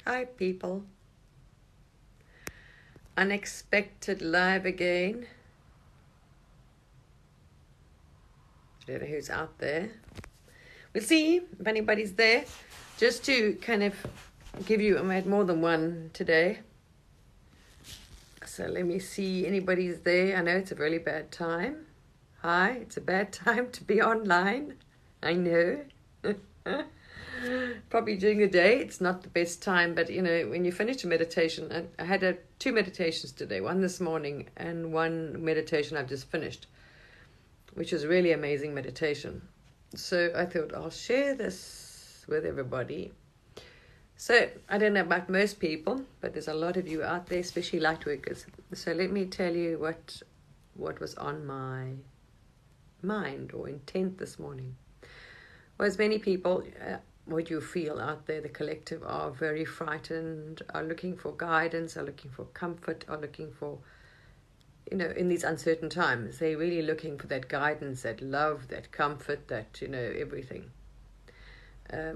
Hi, people. Unexpected live again. I don't know who's out there. We'll see if anybody's there. Just to kind of give you, I had more than one today. So let me see, anybody's there. I know it's a really bad time. Hi, it's a bad time to be online. I know. Probably during the day, it's not the best time, but you know, when you finish a meditation, I had two meditations today, one this morning and one meditation I've just finished, which is really amazing meditation. So I thought I'll share this with everybody. So I don't know about most people, but there's a lot of you out there, especially light workers. So let me tell you what was on my mind or intent this morning. Well, as many people, what you feel out there, the collective, are very frightened, are looking for guidance, are looking for comfort, are looking for, you know, in these uncertain times, they're really looking for that guidance, that love, that comfort, that, you know, everything. I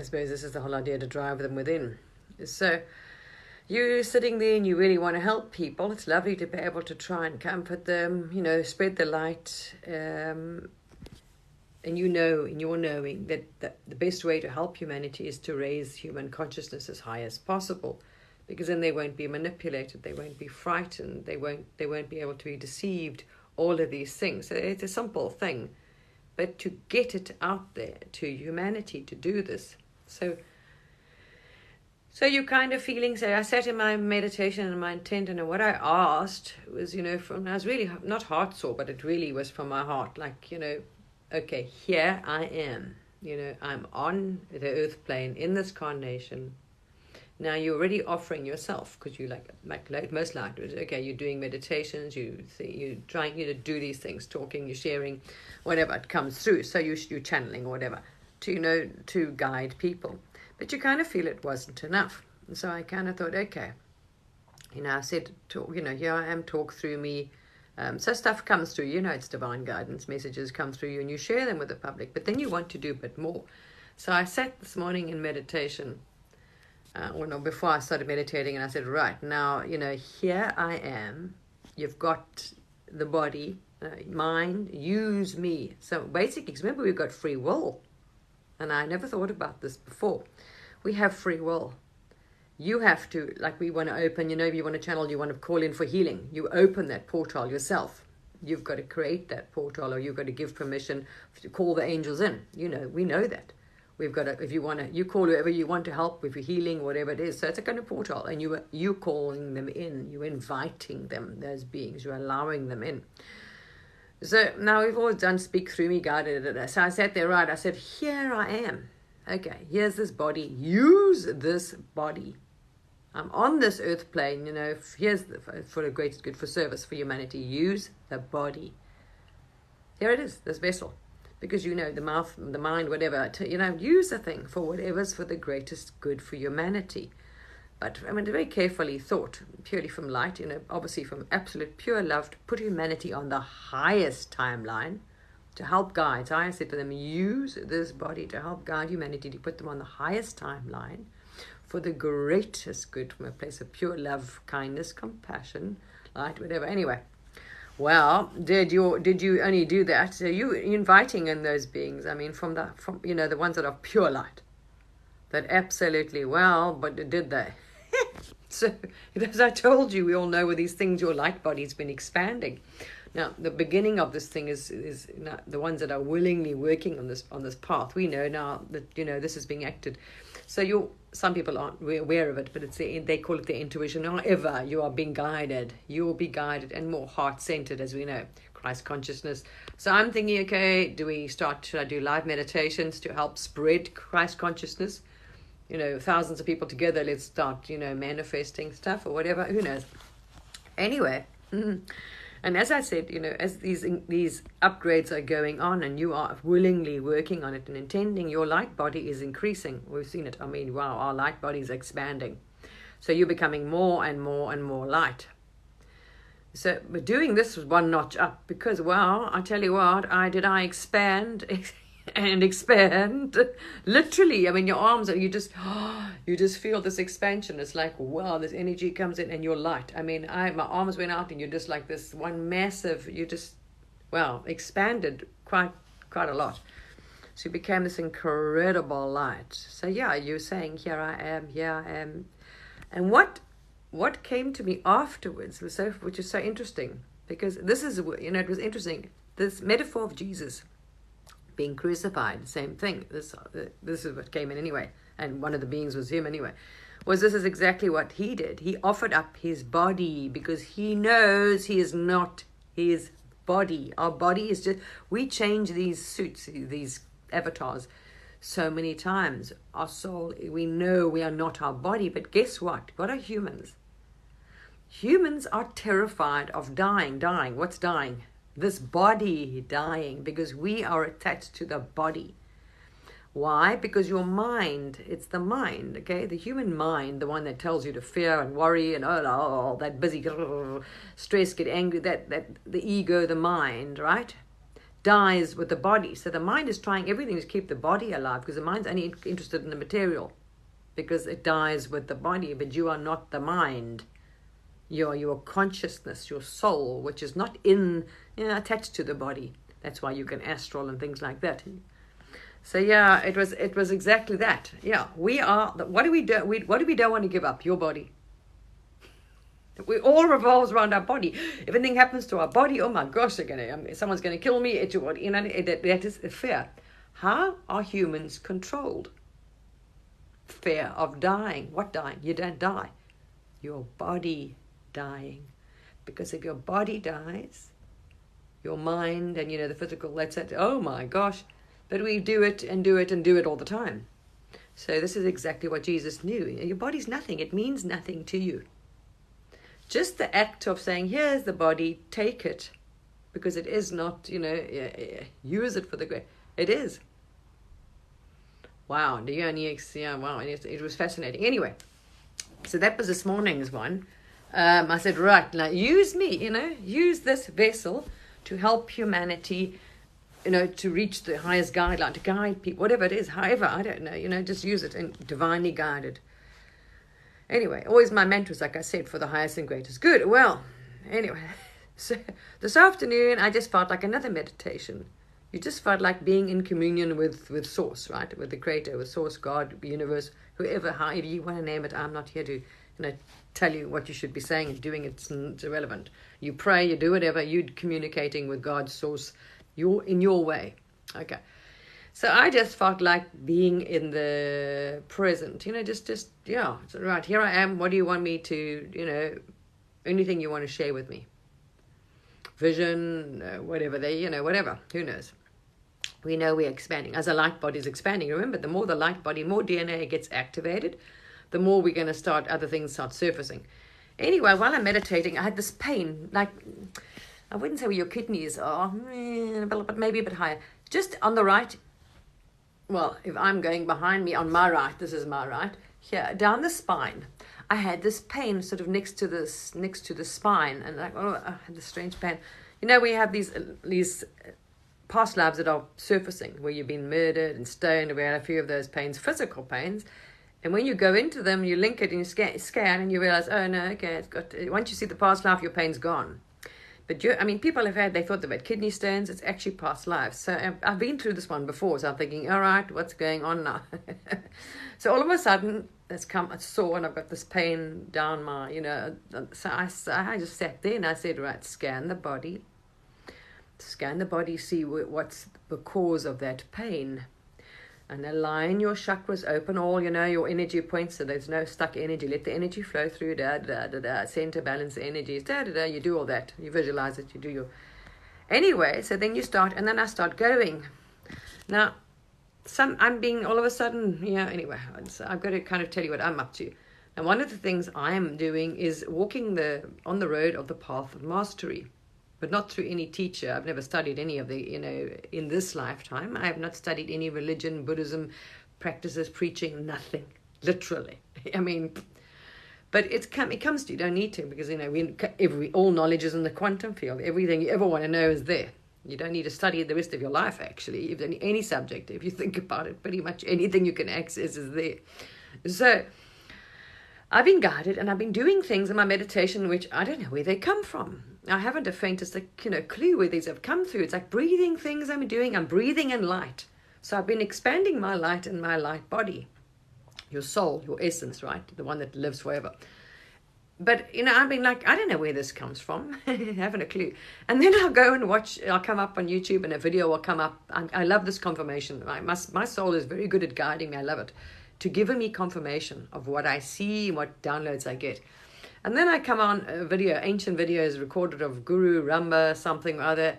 suppose this is the whole idea, to drive them within. So you're sitting there and you really want to help people. It's lovely to be able to try and comfort them, you know, spread the light. And you know, in your knowing, that the best way to help humanity is to raise human consciousness as high as possible, because then they won't be manipulated, they won't be frightened, they won't be able to be deceived, all of these things. So it's a simple thing, but to get it out there to humanity to do this. So you kind of feeling, so I sat in my meditation and my intent, and what I asked was, you know, I was really not heart sore, but it really was from my heart, like, you know, okay, here I am, you know, I'm on the earth plane in this carnation. Now you're already offering yourself, because you like most lighters, okay, you're doing meditations, you're trying to do these things, talking, you're sharing, whatever it comes through. So you're channeling or whatever to, you know, to guide people. But you kind of feel it wasn't enough. And so I kind of thought, okay, you know, I said, you know, here I am, talk through me. So stuff comes through, you know, it's divine guidance, messages come through you and you share them with the public, but then you want to do a bit more. So I sat this morning in meditation, before I started meditating, and I said, right, now, you know, here I am, you've got the body, mind, use me. So basically, remember, we've got free will, and I never thought about this before. We have free will. You have to, like, we want to open, you know, if you want to channel, you want to call in for healing, you open that portal yourself. You've got to create that portal, or you've got to give permission to call the angels in. You know, we know that. We've got to, if you want to, you call whoever you want to help with your healing, whatever it is. So it's a kind of portal, and you calling them in, you're inviting them, those beings, you're allowing them in. So now we've always done speak through me, guided. So I sat there, right, I said, here I am. Okay, here's this body, use this body. I'm on this earth plane, you know, here's for the greatest good, for service, for humanity. Use the body. Here it is, this vessel. Because, you know, the mouth, the mind, whatever, you know, use the thing for whatever's for the greatest good for humanity. But, I mean, very carefully thought, purely from light, you know, obviously from absolute pure love, to put humanity on the highest timeline, to help guide. So I said to them, use this body to help guide humanity, to put them on the highest timeline, for the greatest good, from a place of pure love, kindness, compassion, light, whatever. Anyway, well, did you only do that? So you're inviting in those beings. I mean, from you know, the ones that are pure light, that absolutely, well, but did they? So as I told you, we all know with these things, your light body's been expanding. Now, the beginning of this thing is you know, the ones that are willingly working on this path. We know now that, you know, this is being acted. So some people aren't aware of it, but they call it their intuition. However, you are being guided. You will be guided and more heart-centered, as we know, Christ consciousness. So I'm thinking, okay, should I do live meditations to help spread Christ consciousness? You know, thousands of people together, let's start, you know, manifesting stuff or whatever. Who knows? Anyway, and as I said, you know, as these upgrades are going on and you are willingly working on it and intending, your light body is increasing. We've seen it. I mean, wow, our light body is expanding. So you're becoming more and more and more light. So but doing this was one notch up, because, well, I tell you what, I expand and expand. Literally, I mean, your arms are, you just feel this expansion. It's like, wow, this energy comes in and you're light. I mean, my arms went out and you're just like this one massive, you just, wow, expanded quite a lot. So you became this incredible light. So yeah, you're saying, here I am. And what came to me afterwards was which is so interesting, because this is, it was interesting. This metaphor of Jesus being crucified, same thing. This is what came in anyway, and one of the beings was him anyway. This is exactly what he did. He offered up his body because he knows he is not his body. Our body is just, we change these suits, these avatars so many times. Our soul, we know we are not our body, but guess what? What are humans? Humans are terrified of dying. What's dying? This body dying, because we are attached to the body. Why? Because your mind, it's the mind, okay? The human mind, the one that tells you to fear and worry and that busy stress, get angry, that the ego, the mind, right? Dies with the body. So the mind is trying everything to keep the body alive, because the mind's only interested in the material, because it dies with the body. But you are not the mind. You are your consciousness, your soul, which is not attached to the body. That's why you can astral and things like that. So yeah, it was exactly that. Yeah, we are. What do we do? What do we don't want to give up? Your body. We all revolves around our body. If anything happens to our body, oh my gosh, someone's gonna kill me. It's your body. That is a fear. How are humans controlled? Fear of dying. What dying? You don't die. Your body dying. Because if your body dies, your mind and the physical, that's it. Oh my gosh. But we do it and do it and do it all the time. So this is exactly what Jesus knew. Your body's nothing. It means nothing to you. Just the act of saying, here's the body, take it, because it is not, use it for the great. It is. Wow. Wow. It was fascinating. Anyway, so that was this morning's one. I said, right, now use me, use this vessel to help humanity, to reach the highest guideline, to guide people, whatever it is, however, I don't know, just use it and divinely guided. Anyway, always my mantras, like I said, for the highest and greatest good. Well, anyway, so this afternoon, I just felt like another meditation. You just felt like being in communion with Source, right? With the Creator, with Source, God, universe, whoever, however you want to name it. I'm not here to, tell you what you should be saying and doing. It's irrelevant. You pray, you do whatever. You're communicating with God's Source. You're in your way. Okay. So I just felt like being in the present, just yeah. So, right, here I am. What do you want me to, anything you want to share with me? Vision, whatever whatever. Who knows? We know we're expanding. As a light body is expanding, remember, the more the light body, more DNA gets activated, the more we're going to start, other things start surfacing. Anyway, while I'm meditating, I had this pain, like, I wouldn't say where your kidneys are, but maybe a bit higher. Just on the right. Well, if I'm going behind me on my right, this is my right, here, down the spine, I had this pain sort of next to the spine, and I had this strange pain. We have these past lives that are surfacing, where you've been murdered and stoned, we had a few of those pains, physical pains, and when you go into them, you link it and you scan, and you realize, oh no, okay, once you see the past life, your pain's gone. But people they thought they've had kidney stones. It's actually past lives. So I've been through this one before. So I'm thinking, all right, what's going on now? So all of a sudden, it's come a sore, and I've got this pain down my, So I just sat there and I said, right, scan the body. Scan the body, see what's the cause of that pain. And align your chakras, open all, your energy points, so there's no stuck energy. Let the energy flow through, center, balance the energies, you do all that. You visualize it, you do your... Anyway, so then you start, and then I start going. Now, I'm being, all of a sudden, anyway, I've got to kind of tell you what I'm up to. Now, one of the things I'm doing is walking on the road of the path of mastery. But not through any teacher. I've never studied any of the, in this lifetime. I have not studied any religion, Buddhism, practices, preaching, nothing. Literally. But it comes to, you don't need to, because, all knowledge is in the quantum field. Everything you ever want to know is there. You don't need to study it the rest of your life, actually. If any subject, if you think about it, pretty much anything you can access is there. So I've been guided, and I've been doing things in my meditation which I don't know where they come from. I haven't the faintest clue where these have come through. It's like breathing things I'm doing. I'm breathing in light. So I've been expanding my light in my light body. Your soul, your essence, right? The one that lives forever. But, I've been like, I don't know where this comes from. Haven't a clue. And then I'll go and watch, I'll come up on YouTube and a video will come up. I love this confirmation. My soul is very good at guiding me. I love it. To giving me confirmation of what I see, what downloads I get. And then I come on a video, ancient videos recorded of Guru Ramba, something or other,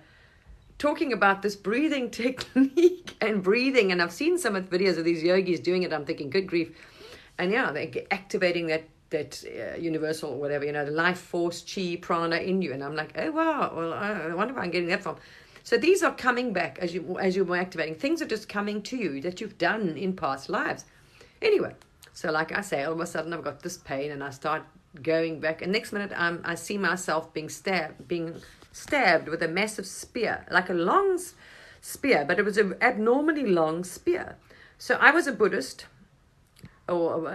talking about this breathing technique and breathing. And I've seen some of the videos of these yogis doing it. I'm thinking, good grief. And yeah, they're activating that universal whatever, the life force, chi, prana in you. And I'm like, oh, wow. Well, I wonder where I'm getting that from. So these are coming back as you're activating. Things are just coming to you that you've done in past lives. Anyway, so like I say, all of a sudden I've got this pain and I start going back. And next minute I see myself being stabbed with a massive spear, like a long spear, but it was an abnormally long spear. So I was a Buddhist, or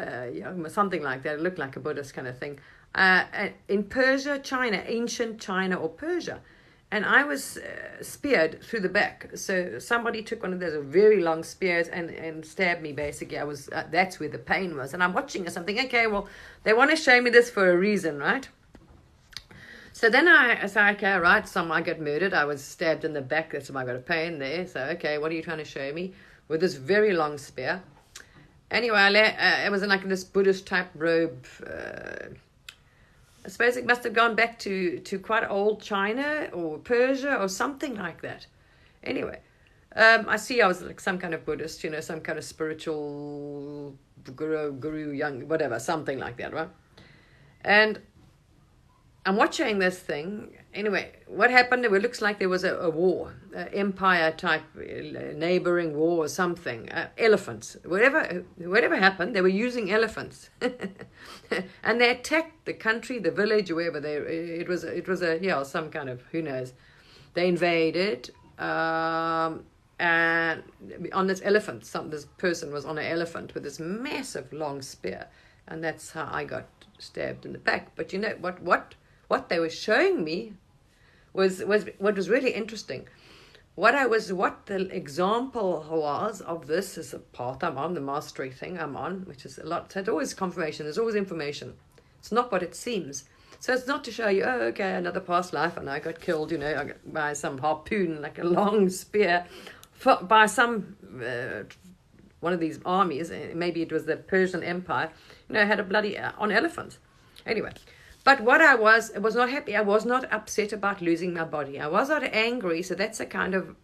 something like that. It looked like a Buddhist kind of thing. In Persia, China, ancient China or Persia. And I was speared through the back. So somebody took one of those very long spears and stabbed me, basically. That's where the pain was. And I'm watching this. I'm thinking, okay, well, they want to show me this for a reason, right? So then I said, okay, right, I got murdered. I was stabbed in the back. That's why I got a pain there. So, okay, what are you trying to show me? With this very long spear. Anyway, it was in like this Buddhist type robe. I suppose it must have gone back to quite old China or Persia or something like that. Anyway, I was like some kind of Buddhist, some kind of spiritual guru, young, whatever, something like that, right? And I'm watching this thing. Anyway, what happened? It looks like there was a war, empire type, neighboring war or something. Elephants, whatever happened, they were using elephants, and they attacked the country, the village, wherever it was some kind of, who knows. They invaded, and on this elephant, this person was on an elephant with this massive long spear, and that's how I got stabbed in the back. But what they were showing me was what was really interesting. What the example was of this is a path I'm on, the mastery thing I'm on, which is a lot. So it's always confirmation. There's always information. It's not what it seems. So it's not to show you, oh, okay, another past life, and I got killed, by some harpoon, like a long spear, by some one of these armies. Maybe it was the Persian Empire. Had a bloody on elephants. Anyway. But I was not happy. I was not upset about losing my body. I was not angry. So that's a kind of,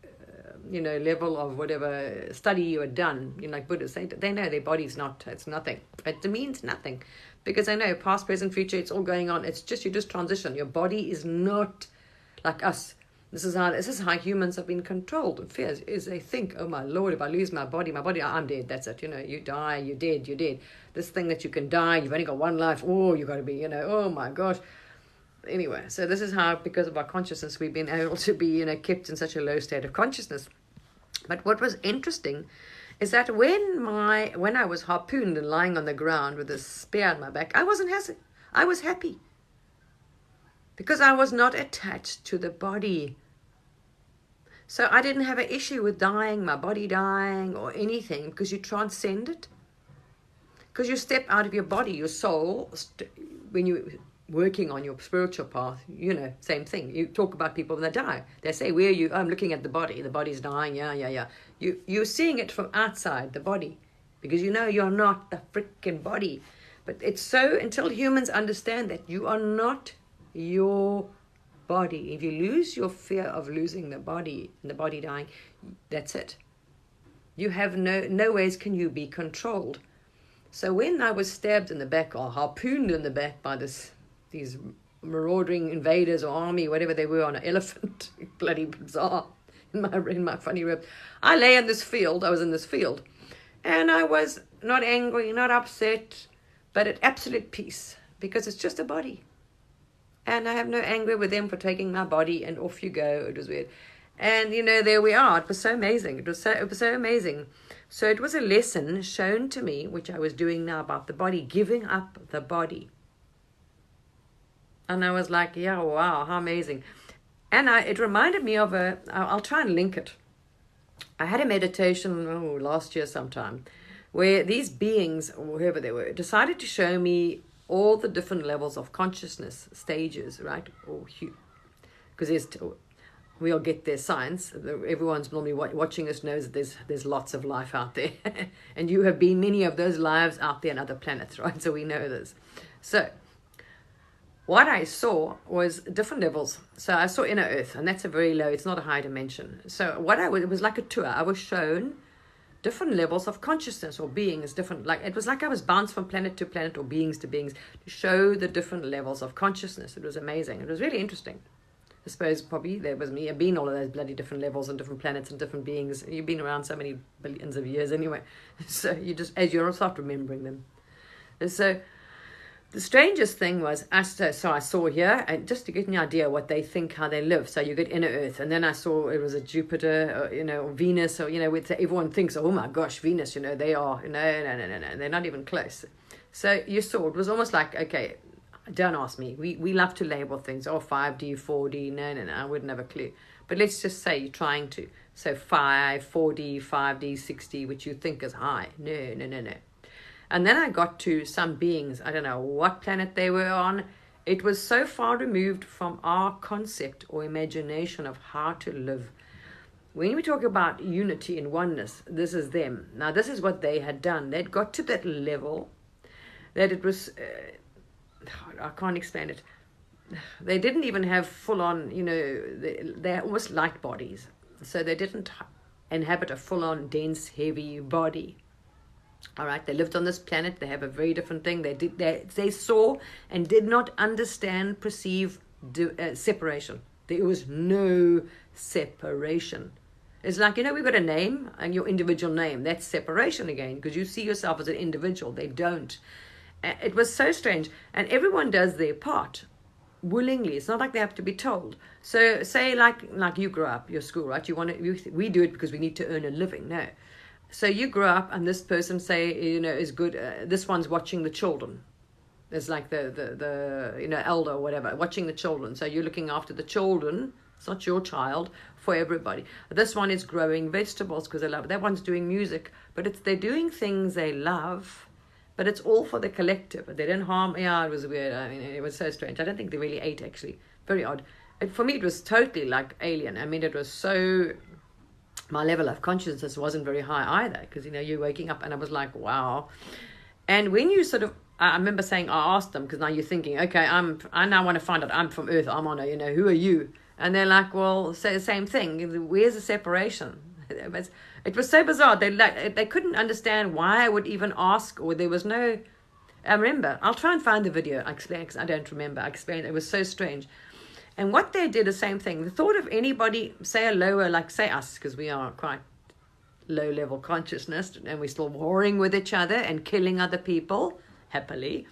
level of whatever study you had done. Like Buddhists, they know their body's it's nothing. It means nothing. Because they know past, present, future, it's all going on. It's just, you just transition. Your body is not like us. This is how humans have been controlled. And fears is they think, oh my Lord, if I lose my body, I'm dead. That's it. You die, you're dead. This thing that you can die, you've only got one life. Oh, you got to be, oh my gosh. Anyway, so this is how, because of our consciousness, we've been able to be, kept in such a low state of consciousness. But what was interesting is that when I was harpooned and lying on the ground with a spear on my back, I wasn't happy. I was happy. Because I was not attached to the body. So I didn't have an issue with dying, my body dying, or anything, because you transcend it. Because you step out of your body, your soul, when you're working on your spiritual path, same thing. You talk about people when they die. They say, where are you? I'm looking at the body. The body's dying, yeah. You're seeing it from outside the body, because you're not the freaking body. But it's so, until humans understand that you are not your body. If you lose your fear of losing the body and the body dying, that's it. You have no ways can you be controlled. So when I was stabbed in the back or harpooned in the back by these marauding invaders or army, whatever they were, on an elephant, bloody bizarre, in my funny robe, I lay in this field. I was in this field, and I was not angry, not upset, but at absolute peace, because it's just a body. And I have no anger with them for taking my body, and off you go. It was weird. And, there we are. It was so amazing. It was so amazing. So it was a lesson shown to me, which I was doing now, about the body, giving up the body. And I was like, yeah, wow, how amazing. And it reminded me of I'll try and link it. I had a meditation last year sometime where these beings, or whoever they were, decided to show me all the different levels of consciousness, stages, right? Because we all get their science. Everyone's normally watching us knows that there's lots of life out there. And you have been many of those lives out there on other planets, right? So we know this. So what I saw was different levels. So I saw inner earth, and that's a very low, it's not a high dimension. So it was like a tour. I was shown different levels of consciousness or beings, it was like I was bounced from planet to planet or beings to beings to show the different levels of consciousness. It was amazing. It was really interesting. I suppose probably there was me. I've been all of those bloody different levels and different planets and different beings. You've been around so many billions of years anyway. So as you start remembering them. And so the strangest thing was, so I saw here, and just to get an idea what they think, how they live. So you get inner earth, and then I saw it was a Jupiter, or Venus, or, everyone thinks, oh my gosh, Venus, they are, no, they're not even close. So you saw, it was almost like, okay, don't ask me. We love to label things, 5D, 4D, no, I wouldn't have a clue. But let's just say you're trying to. So 5, 4D, 5D, 6D, which you think is high. No. And then I got to some beings, I don't know what planet they were on. It was so far removed from our concept or imagination of how to live. When we talk about unity and oneness, this is them. Now, this is what they had done. They'd got to that level that it was, I can't explain it. They didn't even have full-on, they're almost light bodies. So they didn't inhabit a full-on, dense, heavy body. All right, they lived on this planet. They have a very different thing. They saw and did not understand, perceive separation. There was no separation. It's like, we've got a name and your individual name. That's separation again, because you see yourself as an individual. They don't. It was so strange. And everyone does their part willingly. It's not like they have to be told. So say like you grew up, your school, right? We do it because we need to earn a living. No. So you grew up and this person is good. This one's watching the children. It's like the elder or whatever, watching the children. So you're looking after the children. It's not your child, for everybody. This one is growing vegetables because they love it. That one's doing music, but they're doing things they love, but it's all for the collective. They didn't harm. Yeah, it was weird. I mean, it was so strange. I don't think they really ate, actually. Very odd. For me, it was totally like alien. I mean, it was so... My level of consciousness wasn't very high either, because, you're waking up and I was like, wow. And when you I remember saying, I asked them, because now you're thinking, okay, I now want to find out, I'm from Earth, I'm on who are you? And they're like, well, say the same thing. Where's the separation? It was so bizarre. They couldn't understand why I would even ask, or there was no... I remember, I'll try and find the video. I explained, because I don't remember. I explained, it was so strange. And what they did, the same thing. The thought of anybody, say a lower, like say us, because we are quite low-level consciousness, and we're still warring with each other and killing other people, happily,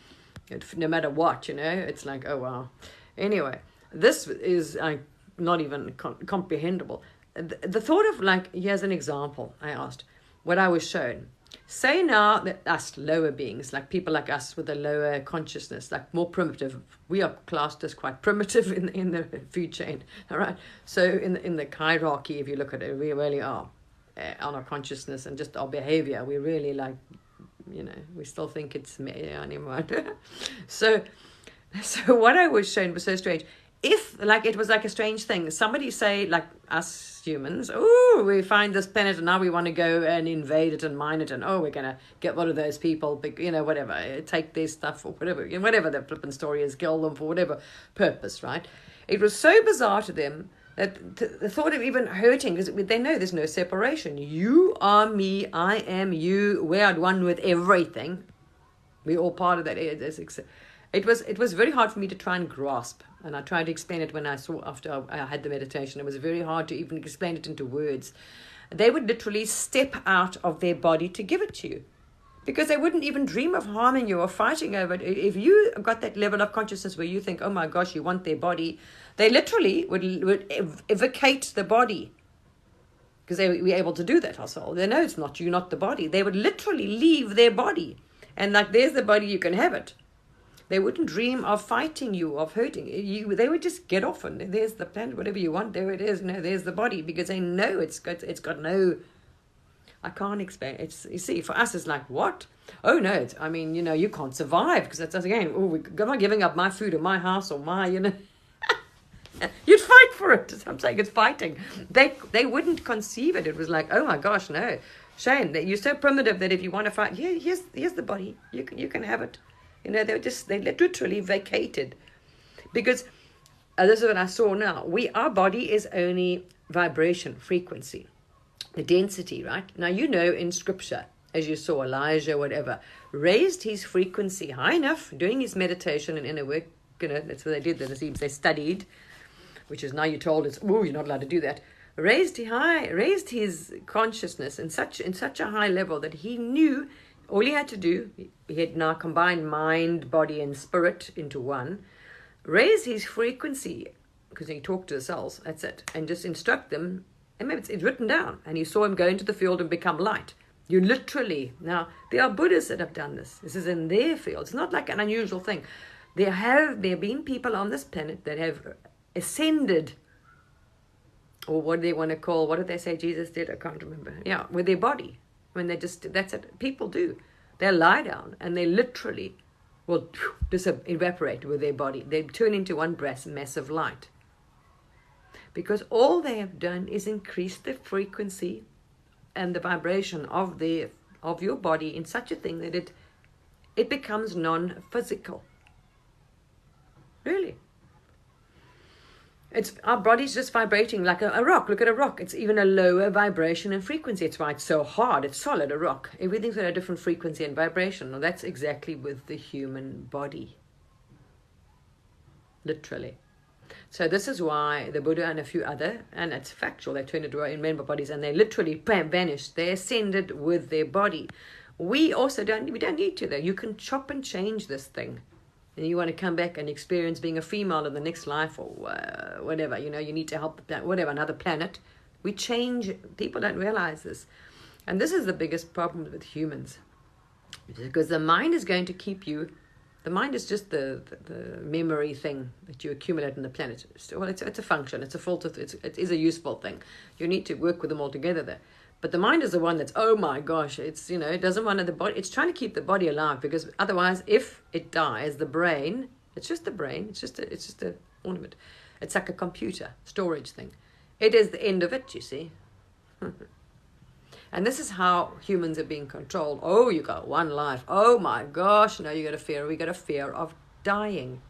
no matter what, it's like, oh, wow. Anyway, this is not even comprehensible. The thought of, here's an example, I asked, what I was shown. Say now that us lower beings, like people like us with a lower consciousness, like more primitive, we are classed as quite primitive in the food chain, all right? So in the hierarchy, if you look at it, we really are on our consciousness and just our behavior. We really we still think it's me, anymore. So what I was shown was so strange. If, it was like a strange thing, somebody say, like us humans, oh, we find this planet and now we want to go and invade it and mine it and, we're going to get one of those people, whatever, take their stuff or whatever the flipping story is, kill them for whatever purpose, right? It was so bizarre to them that the thought of even hurting, because they know there's no separation. You are me, I am you, we are one with everything. We're all part of that. It was very hard for me to try and grasp, and I tried to explain it when after I had the meditation. It was very hard to even explain it into words. They would literally step out of their body to give it to you, because they wouldn't even dream of harming you or fighting over it. If you got that level of consciousness where you think, oh my gosh, you want their body, they literally would evocate the body because they were able to do that ourselves. They know it's not you, not the body. They would literally leave their body. And like, there's the body, you can have it. They wouldn't dream of fighting you, of hurting you. They would just get off and there's the planet, whatever you want, there it is. No, there's the body, because they know it's got no, I can't explain. It's, you see, for us it's like, what? Oh no, it's, I mean, you can't survive, because that's again, am I giving up my food or my house or my, you'd fight for it. I'm saying it's fighting. They wouldn't conceive it. It was like, oh my gosh, no. Shane, you're so primitive that if you want to fight, here's the body. You can have it. They literally vacated. Because this is what I saw now. Our body is only vibration, frequency, the density, right? Now, in scripture, as you saw, Elijah, whatever, raised his frequency high enough, doing his meditation and inner work. That's what they did. They studied, which is now you're told you're not allowed to do that. Raised his consciousness in such a high level that he knew all he had to do. He had now combined mind, body, and spirit into one. Raise his frequency, because he talked to the cells. That's it, and just instruct them. And maybe it's written down. And you saw him go into the field and become light. You literally, now there are Buddhists that have done this. This is in their field. It's not like an unusual thing. There have been people on this planet that have ascended, or what do they want to call, what did they say Jesus did? I can't remember. Yeah, with their body. When that's it. People do. They lie down and they literally will just evaporate with their body. They turn into one massive light. Because all they have done is increase the frequency and the vibration of your body in such a thing that it becomes non-physical. Really. Our body's just vibrating like a rock. Look at a rock. It's even a lower vibration and frequency. It's why it's so hard. It's solid, a rock. Everything's got a different frequency and vibration. And that's exactly with the human body. Literally. So this is why the Buddha and a few other, and it's factual, they turned into remember bodies and they literally vanished. They ascended with their body. We also don't need to though. You can chop and change this thing. And you want to come back and experience being a female in the next life or whatever, you need to help the planet, whatever, another planet. We change. People don't realize this. And this is the biggest problem with humans. Because the mind is going to keep you, the mind is just the memory thing that you accumulate on the planet. Well, it's a function, it's a filter, it is a useful thing. You need to work with them all together there. But the mind is the one that's, oh my gosh, it's, it doesn't want the body, it's trying to keep the body alive, because otherwise, if it dies, the brain, it's just the brain, it's just a ornament. It's like a computer, storage thing. It is the end of it, you see. And this is how humans are being controlled. Oh, you got one life. Oh my gosh, no, we got a fear of dying.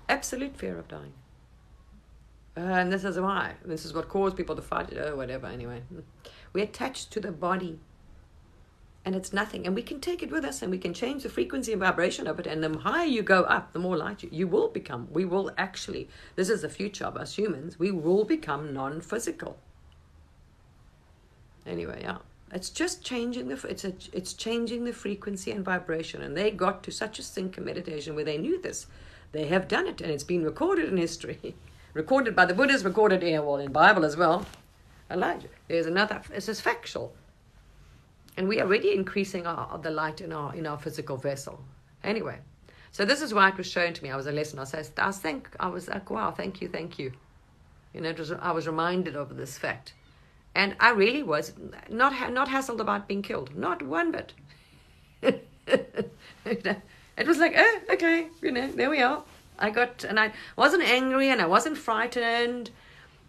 Absolute fear of dying. And this is why. This is what caused people to fight. Oh, whatever, anyway. We're attached to the body. And it's nothing. And we can take it with us and we can change the frequency and vibration of it. And the higher you go up, the more light you will become. We will actually, this is the future of us humans, we will become non-physical. Anyway, yeah. It's just changing it's changing the frequency and vibration. And they got to such a sync in meditation where they knew this. They have done it and it's been recorded in history. Recorded by the Buddhas, recorded in Bible as well. Elijah. There's another. This is factual, and we are already increasing the light in our physical vessel. Anyway, so this is why it was shown to me. I was a lesson. I was like, wow, thank you. I was reminded of this fact, and I really was not hassled about being killed. Not one bit. It was like, oh, okay, there we are. And I wasn't angry and I wasn't frightened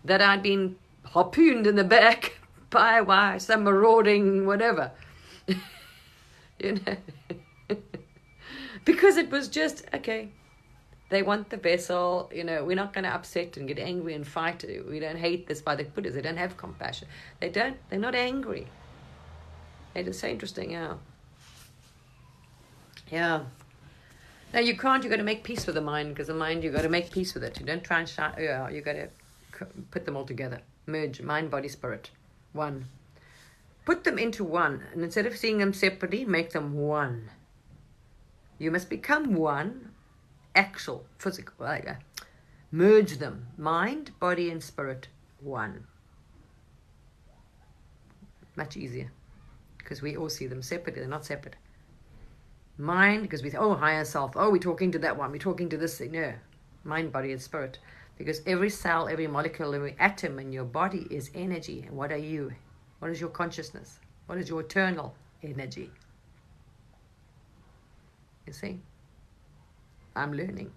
that I'd been harpooned in the back by some marauding whatever. Because it was just, okay, they want the vessel, we're not going to upset and get angry and fight. We don't hate this by the Buddhas. They don't have compassion. They're not angry. It is so interesting, yeah. Yeah. No, you can't. You've got to make peace with the mind, because the mind, you've got to make peace with it. You don't try and shout. Yeah, you've got to put them all together. Merge mind, body, spirit. One. Put them into one. And instead of seeing them separately, make them one. You must become one, actual, physical. Merge them. Mind, body, and spirit, one. Much easier. Because we all see them separately. They're not separate. Mind, because we think, oh, higher self. Oh, we're talking to that one. We're talking to this thing. No. Mind, body, and spirit. Because every cell, every molecule, every atom in your body is energy. And what are you? What is your consciousness? What is your eternal energy? You see? I'm learning.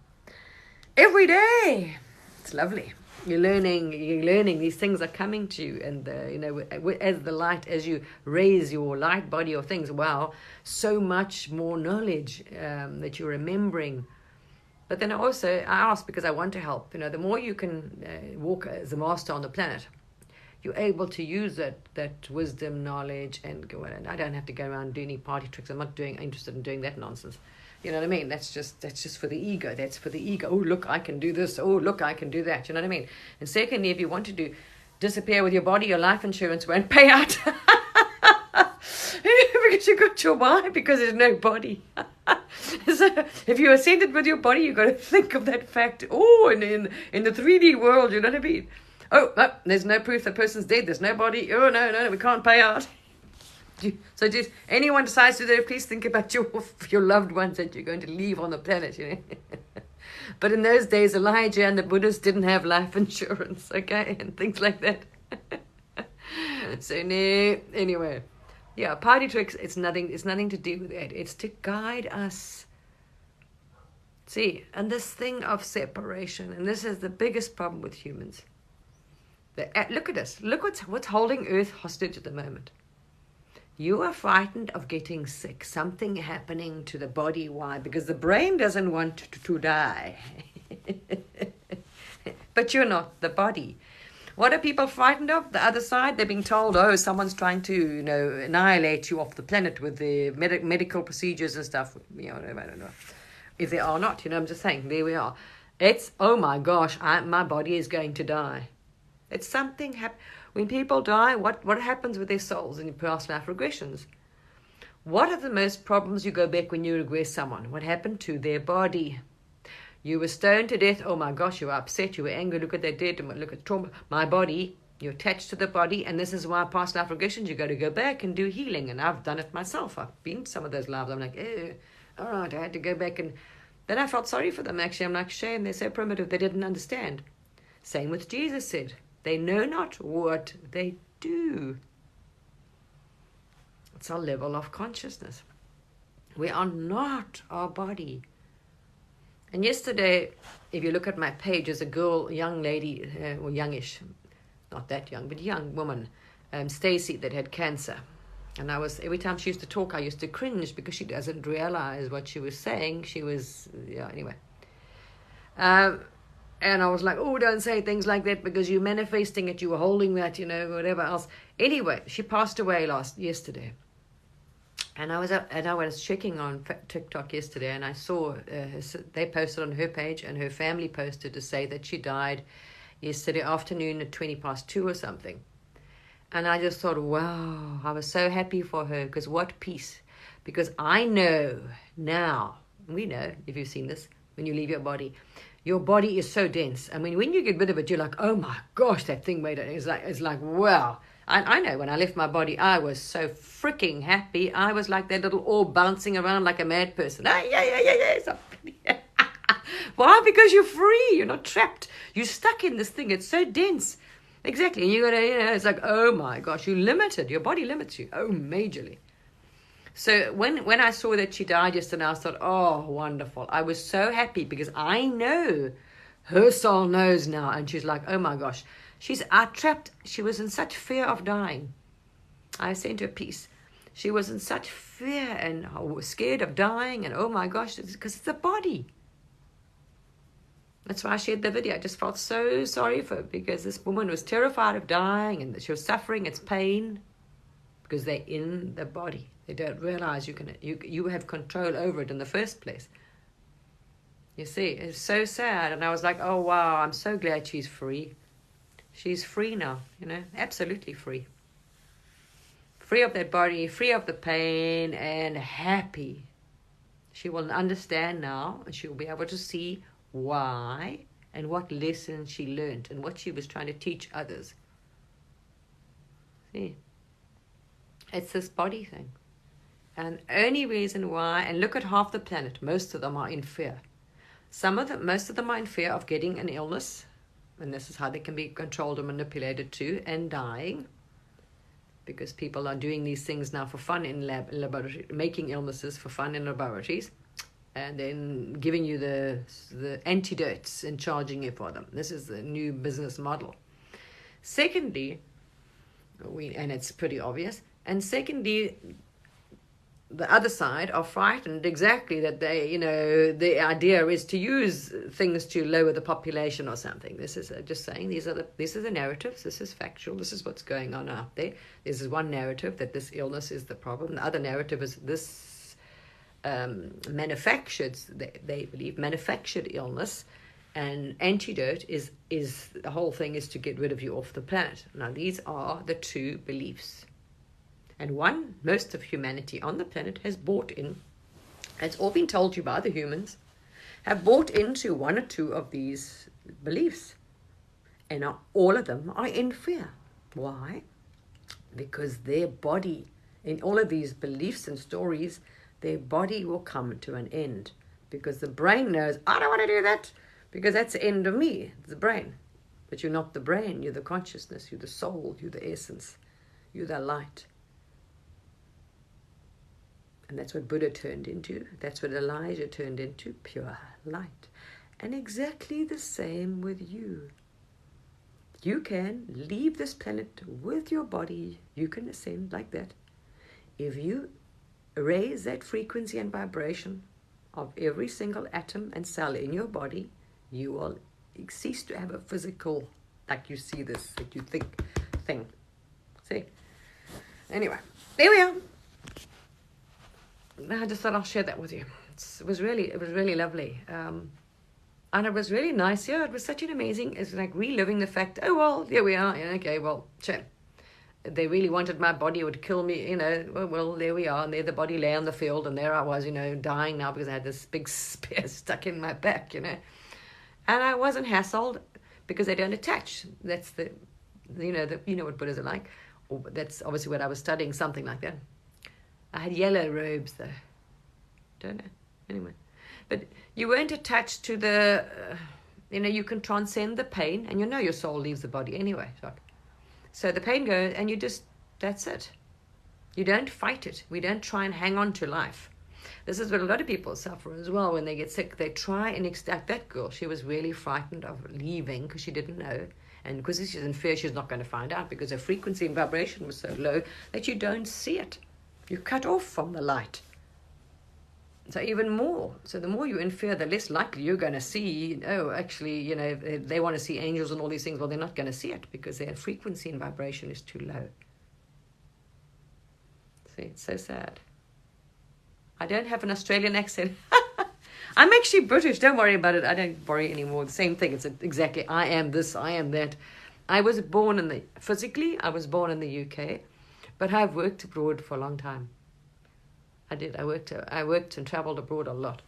Every day. It's lovely. You're learning, these things are coming to you, and as the light, as you raise your light body or things, wow, so much more knowledge that you're remembering. But then I ask because I want to help. The more you can walk as a master on the planet, you're able to use that wisdom, knowledge, and go. And I don't have to go around and do any party tricks. I'm not interested in doing that nonsense. You know what I mean? That's just for the ego. That's for the ego. Oh, look, I can do this. Oh, look, I can do that. You know what I mean? And secondly, if you want to disappear with your body, your life insurance won't pay out. Because you got your mind, because there's no body. So if you ascended with your body, you've got to think of that fact. Oh, and in the 3D world, you know what I mean? Oh, no, there's no proof the person's dead. There's no body. Oh, no, we can't pay out. So just anyone decides to do it, please think about your loved ones that you're going to leave on the planet, But in those days, Elijah and the Buddhists didn't have life insurance, okay, and things like that. So no, anyway, yeah, party tricks. It's nothing to do with that. It's to guide us. See, and this thing of separation, and this is the biggest problem with humans. Look at us. Look what's holding Earth hostage at the moment. You are frightened of getting sick, something happening to the body. Why? Because the brain doesn't want to die. But you're not the body. What are people frightened of? The other side, they're being told, oh, someone's trying to, annihilate you off the planet with the medical procedures and stuff. I don't know if they are not. I'm just saying, there we are. It's, oh my gosh, my body is going to die. It's something when people die, what happens with their souls in past life regressions? What are the most problems you go back when you regress someone? What happened to their body? You were stoned to death. Oh my gosh, you were upset. You were angry. Look at that dead. Look at trauma. My body. You're attached to the body. And this is why past life regressions, you got to go back and do healing. And I've done it myself. I've been to some of those lives. I'm like, all right, I had to go back. And then I felt sorry for them, actually. I'm like, shame. They're so primitive. They didn't understand. Same with Jesus said. They know not what they do. It's our level of consciousness. We are not our body. And yesterday, if you look at my page, there's a girl, young lady, or youngish, not that young, but young woman, Stacy, that had cancer. And every time she used to talk, I used to cringe because she doesn't realize what she was saying. She was, anyway. And I was like, oh, don't say things like that because you're manifesting it, you were holding that, whatever else. Anyway, she passed away yesterday. And I was checking on TikTok yesterday, and I saw they posted on her page, and her family posted to say that she died yesterday afternoon at 2:20 or something. And I just thought, wow, I was so happy for her, because what peace. Because I know now, we know, if you've seen this, when you leave your body is so dense. I mean, when you get rid of it, you're like, oh my gosh, that thing made it. It's like wow. I know when I left my body, I was so freaking happy. I was like that little orb bouncing around like a mad person. Yeah. Why? Because you're free. You're not trapped. You're stuck in this thing. It's so dense. Exactly. And you got to, it's like, oh my gosh, you're limited. Your body limits you. Oh, majorly. So when I saw that she died yesterday, I thought, oh, wonderful. I was so happy because I know her soul knows now. And she's like, oh my gosh. She's trapped. She was in such fear of dying. I sent her peace. She was in such fear and scared of dying. And oh my gosh, because it's a body. That's why I shared the video. I just felt so sorry for her because this woman was terrified of dying and she was suffering its pain because they're in the body. They don't realize you have control over it in the first place. You see, it's so sad. And I was like, oh wow, I'm so glad she's free. She's free now, absolutely free. Free of that body, free of the pain, and happy. She will understand now, and she will be able to see why and what lessons she learned and what she was trying to teach others. See? It's this body thing. And only reason why, and look at half the planet, most of them are in fear. Most of them are in fear of getting an illness, and this is how they can be controlled and manipulated too, and dying, because people are doing these things now for fun in laboratory, making illnesses for fun in laboratories, and then giving you the antidotes and charging you for them. This is the new business model. Secondly, and it's pretty obvious, and secondly, the other side are frightened exactly that the idea is to use things to lower the population or something. This is just saying these are the narratives. This is factual. This is what's going on out there. This is one narrative, that this illness is the problem. The other narrative is this manufactured, they believe, manufactured illness, and antidote is the whole thing is to get rid of you off the planet. Now these are the two beliefs. And most of humanity on the planet has bought in. It's all been told you by the humans, have bought into one or two of these beliefs. And all of them are in fear. Why? Because their body, in all of these beliefs and stories, their body will come to an end. Because the brain knows, I don't want to do that, because that's the end of me, the brain. But you're not the brain, you're the consciousness, you're the soul, you're the essence, you're the light. And that's what Buddha turned into. That's what Elijah turned into, pure light. And exactly the same with you. You can leave this planet with your body. You can ascend like that. If you raise that frequency and vibration of every single atom and cell in your body, you will cease to have a physical, like you see this, that you think thing. See? Anyway, there we are. I just thought I'll share that with you. It was really lovely. And it was really nice. Yeah, it was such an amazing, it's like reliving the fact, oh, well, there we are. Yeah, okay, well, sure. They really wanted my body, it would kill me, well, there we are. And there the body lay on the field, and there I was, dying now because I had this big spear stuck in my back, And I wasn't hassled because they don't attach. That's what Buddhas are like. Or that's obviously what I was studying, something like that. I had yellow robes, though. Don't know. Anyway. But you weren't attached to the, you can transcend the pain, and your soul leaves the body anyway. So the pain goes, and that's it. You don't fight it. We don't try and hang on to life. This is what a lot of people suffer as well when they get sick. They try and extract that girl. She was really frightened of leaving because she didn't know. And because she's in fear, she's not going to find out because her frequency and vibration was so low that you don't see it. You're cut off from the light. So even more. So the more you're in fear, the less likely you're going to see, they want to see angels and all these things. Well, they're not going to see it because their frequency and vibration is too low. See, it's so sad. I don't have an Australian accent. I'm actually British. Don't worry about it. I don't worry anymore. The same thing. It's exactly, I am this, I am that. I was born physically, I was born in the UK. But I've worked abroad for a long time. I did. I worked and traveled abroad a lot.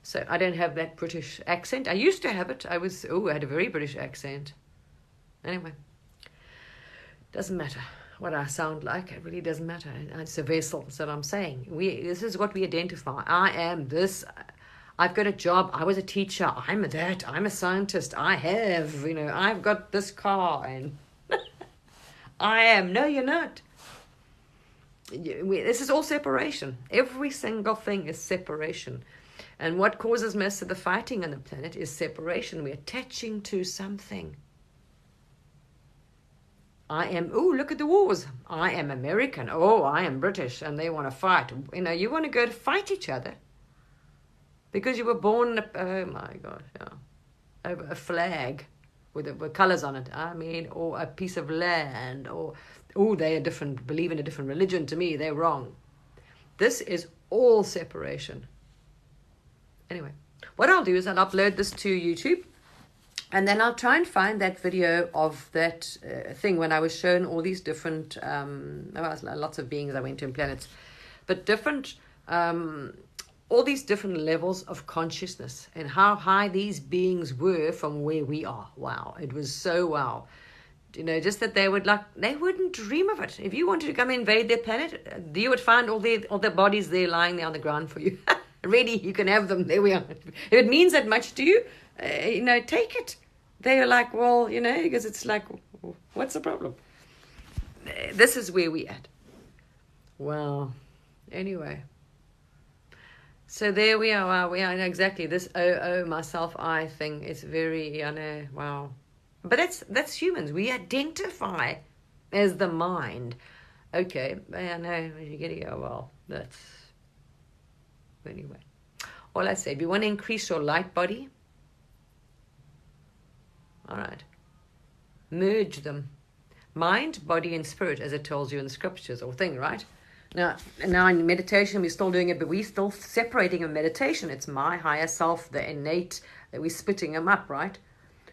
So I don't have that British accent. I used to have it. I had a very British accent. Anyway, doesn't matter what I sound like. It really doesn't matter. It's a vessel. That's what I'm saying. This is what we identify. I am this. I've got a job. I was a teacher. I'm that. I'm a scientist. I've got this car. And I am. No, you're not. This is all separation. Every single thing is separation. And what causes most of the fighting on the planet is separation. We're attaching to something. Look at the wars. I am American. Oh, I am British. And they want to fight. You want to go to fight each other. Because you were born, oh my God, over a flag with colors on it. Or a piece of land, or they are different, believe in a different religion. To me, they're wrong. This is all separation. Anyway, what I'll do is I'll upload this to YouTube, and then I'll try and find that video of that thing when I was shown all these different, lots of beings I went to in planets, but different, all these different levels of consciousness and how high these beings were from where we are. Wow, it was so wow. just that they wouldn't dream of it. If you wanted to come invade their planet, you would find all their bodies there lying there on the ground for you. Ready, you can have them. There we are. If it means that much to you, take it. They're like, well, because it's like, what's the problem? This is where we at. Well, anyway. So there we are. We are exactly this myself, I thing is very, wow. But that's humans. We identify as the mind. Okay, I know you're going to go, well, that's... Anyway. All I say, if you want to increase your light body, all right, merge them. Mind, body, and spirit, as it tells you in the scriptures or thing, right? Now in meditation, we're still doing it, but we're still separating in meditation. It's my higher self, the innate, that we're splitting them up, right?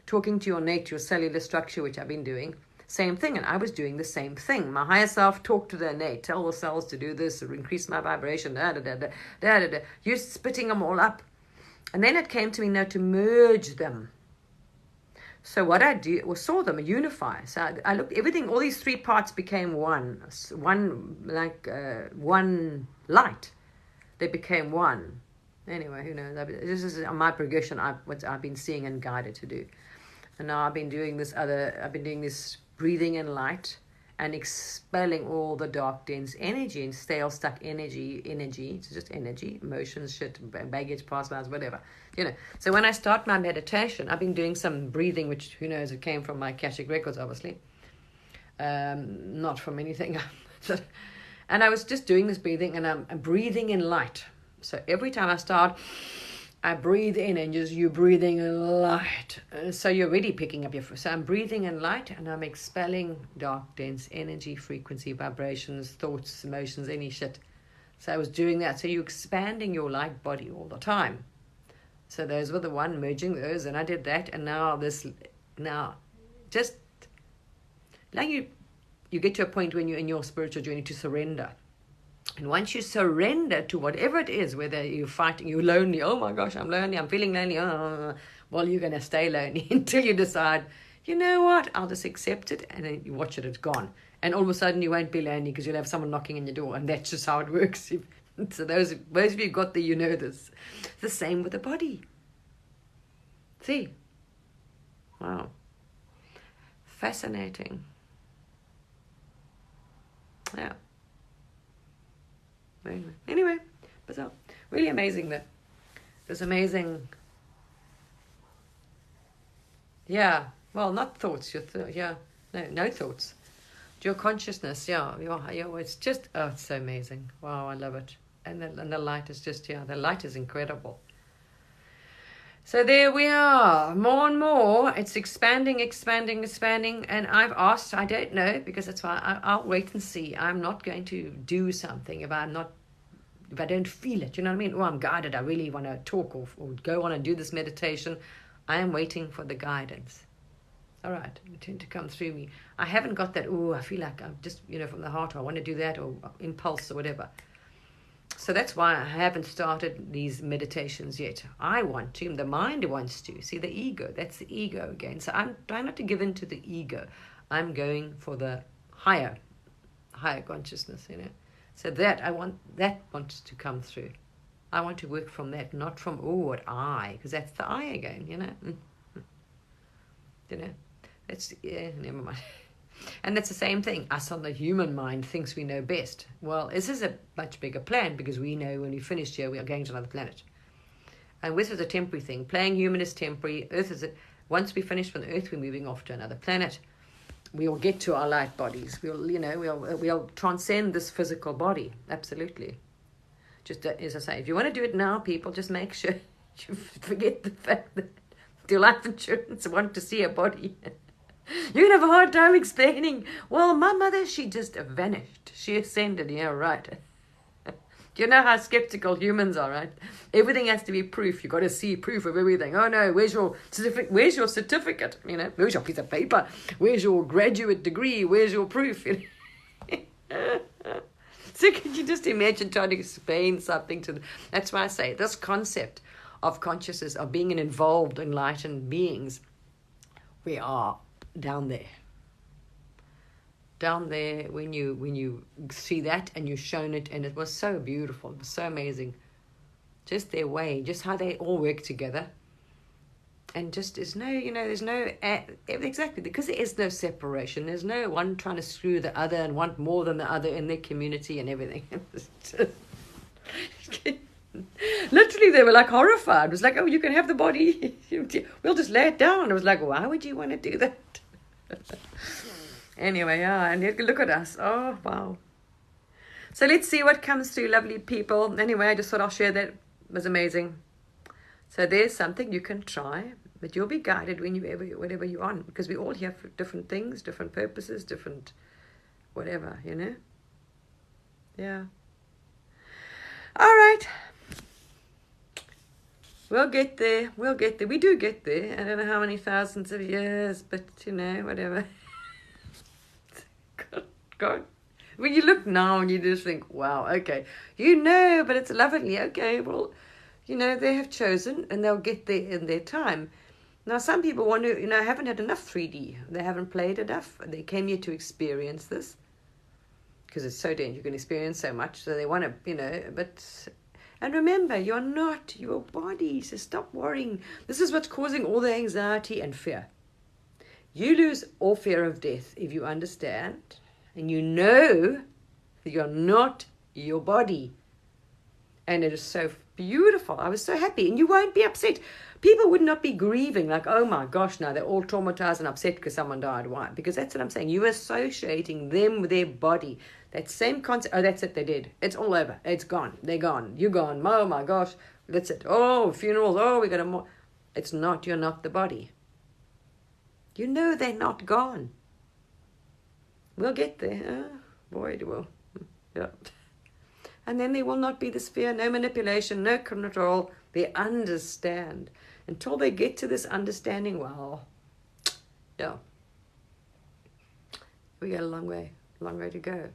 Talking to your innate, your cellular structure, which I've been doing. Same thing, and I was doing the same thing. My higher self talked to the innate, tell the cells to do this, or increase my vibration, You're splitting them all up. And then it came to me now to merge them. So what I do was saw them unify. So I looked, everything, all these three parts became one light. They became one. Anyway, who knows? This is my progression. What I've been seeing and guided to do. And now I've been doing this breathing in light and expelling all the dark, dense energy and stale, stuck energy. It's just energy, emotions, shit, baggage, past lives, whatever. So when I start my meditation, I've been doing some breathing, which, who knows, it came from my Akashic records, obviously. Not from anything. And I was just doing this breathing, and I'm breathing in light. So every time I start, I breathe in, and you're breathing in light. So you're already picking up so I'm breathing in light, and I'm expelling dark, dense energy, frequency, vibrations, thoughts, emotions, any shit. So I was doing that. So you're expanding your light body all the time. So those were the one, merging those, and I did that, and now just like you get to a point when you're in your spiritual journey to surrender. And once you surrender to whatever it is, whether you're fighting, you're lonely, oh my gosh, I'm lonely, I'm feeling lonely, well, you're going to stay lonely until you decide, you know what, I'll just accept it, and then you watch it, it's gone. And all of a sudden you won't be lonely because you'll have someone knocking on your door, and that's just how it works. So those of you who got there, this. The same with the body. See? Wow. Fascinating. Yeah. Anyway, bizarre. Really amazing that. It was amazing. Yeah. Well, not thoughts. No thoughts. Your consciousness. Yeah. It's just, it's so amazing. Wow, I love it. And the light is just, the light is incredible. So there we are, more and more, it's expanding, and I've asked, I don't know, because that's why I'll wait and see. I'm not going to do something if I don't feel it, you know what I mean? I'm guided, I really want to talk or go on and do this meditation. I am waiting for the guidance. All right, to come through me. I haven't got that, I feel like I'm just, from the heart, I want to do that, or impulse or whatever. So that's why I haven't started these meditations yet. I want to, the mind wants to. See, the ego, that's the ego again. So I'm trying not to give in to the ego. I'm going for the higher consciousness, So that wants to come through. I want to work from that, not from, what I, because that's the I again, That's, never mind. And that's the same thing. Us on the human mind thinks we know best. Well, this is a much bigger plan because we know when we finish here, we are going to another planet. And this is a temporary thing. Playing human is temporary. Once we finish from the Earth, we're moving off to another planet. We'll get to our light bodies. We'll transcend this physical body. Absolutely. Just as I say, if you want to do it now, people, just make sure you forget the fact that your life insurance want to see a body. You're going to have a hard time explaining, well, my mother, she just vanished. She ascended, right. You know how skeptical humans are, right? Everything has to be proof. You've got to see proof of everything. Oh, no, where's your certificate? Where's your certificate? Where's your piece of paper? Where's your graduate degree? Where's your proof? So can you just imagine trying to explain something to them? That's why I say this concept of consciousness, of being an involved, enlightened beings, we are down there. down there when you see that and you're shown it, and it was so beautiful. It was so amazing. Just their way, just how they all work together. And just there's no, there's no, exactly, because there is no separation. There's no one trying to screw the other and want more than the other in their community and everything. Literally, they were like horrified. It was like, oh, you can have the body. We'll just lay it down. I was like, why would you want to do that? Anyway, yeah, and look at us. Oh, wow. So let's see what comes through, lovely people. Anyway, I just thought I'll share that. It was amazing. So there's something you can try, but you'll be guided whatever you're on, because we all here for different things, different purposes, different whatever, Yeah. All right. We'll get there. We'll get there. We do get there. I don't know how many thousands of years, but whatever. God. When you look now and you just think, wow, okay. But it's lovely. Okay, well, they have chosen and they'll get there in their time. Now, some people want to, haven't had enough 3D. They haven't played enough. They came here to experience this because it's so dangerous. You can experience so much. So they want to, but... And remember, you're not your body, so stop worrying. This is what's causing all the anxiety and fear. You lose all fear of death if you understand and you know that you're not your body. And it is so beautiful. I was so happy. And you won't be upset. People would not be grieving like, oh my gosh, now they're all traumatized and upset because someone died. Why? Because that's what I'm saying. You're associating them with their body. That same concept. Oh, that's it. They did. It's all over. It's gone. They're gone. You're gone. Oh my gosh. That's it. Oh, funerals. Oh, we got to. It's not. You're not the body. They're not gone. We'll get there. Oh, boy, it will. Yeah. And then there will not be this fear, no manipulation, no control. They understand. Until they get to this understanding, well, yeah. We got a long way to go.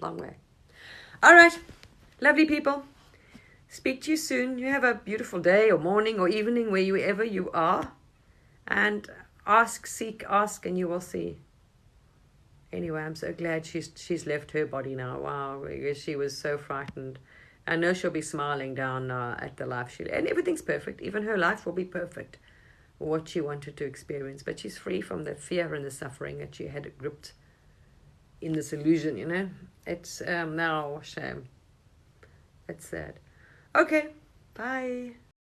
Long way. All right, lovely people. Speak to you soon. You have a beautiful day or morning or evening wherever you are. And seek, ask, and you will see. Anyway, I'm so glad she's left her body now. Wow, she was so frightened. I know she'll be smiling down at the life and everything's perfect. Even her life will be perfect, what she wanted to experience. But she's free from the fear and the suffering that she had gripped in this illusion, It's now shame. It's sad. Okay, bye.